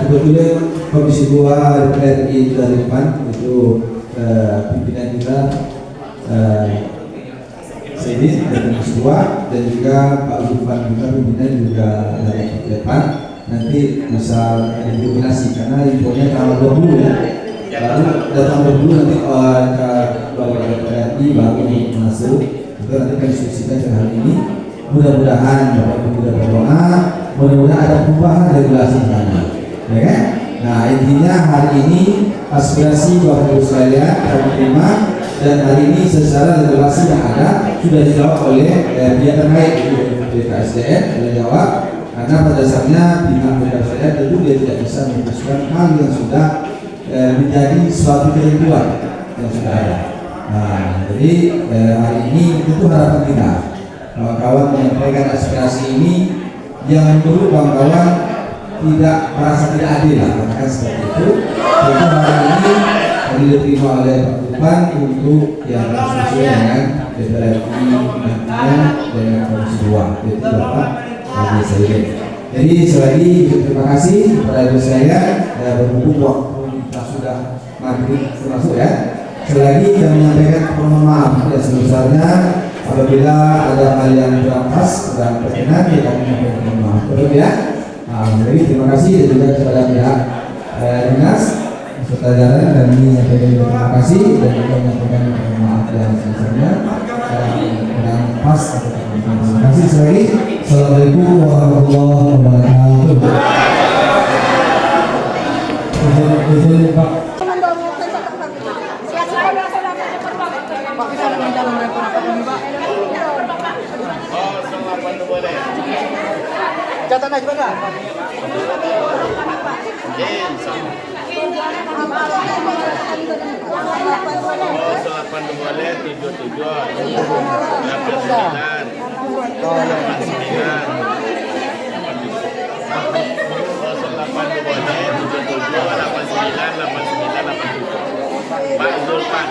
[SPEAKER 4] kebetulan Komisi 2 DPR RI dari depan itu pimpinan kita Sedis dari Komisi 2 dan juga Pak Zulfan juga pimpinan juga dari depan nanti bisa dikoordinasi karena infonya tanggal 20 ya, baru datang 20 nanti ke Bapak DPR RI baru masuk itu nanti kami diskusikan hari ini. Mudah-mudahan Bapak Ibu sudah berdoa, mudah-mudahan ada perubahan regulasi sana, ya kan? Nah intinya hari ini aspirasi Bapak Ibu sekalian kami terima dan hari ini secara regulasi yang ada sudah dijawab oleh pihak terkait BKSDM sudah jawab karena pada dasarnya pihak BKSDM tentu dia tidak bisa memutuskan hal yang sudah menjadi suatu ketentuan yang sudah ada. Nah jadi hari ini tentu harapan kita kawan-kawan menyampaikan aspirasi ini yang menurut kawan-kawan tidak merasa tidak adil lah, katakan seperti itu. Tentu hari ini diterima oleh Pak Depan untuk yang sesuai dengan DPR RI dan dengan Komisi 2 yaitu Bapak Haji Sayyid. Jadi sekali lagi terima kasih kepada ibu saya berhubung waktu kita sudah maghrib termasuk ya. Sekali lagi kami menyampaikan permohonan maaf yang sebesarnya apabila ada hal yang kurang pas dan berkenan ya kami menyampaikan maaf. Betul ya? Nah, jadi terima kasih dan juga kepada pihak dinas serta jalan kami menyampaikan terima kasih dan juga menyampaikan maaf yang sebesarnya kurang pas atau terima kasih sekali lagi. Assalamualaikum warahmatullahi wabarakatuh. Izin Pak.
[SPEAKER 11] Catatan aja Pak. Pak Zulfan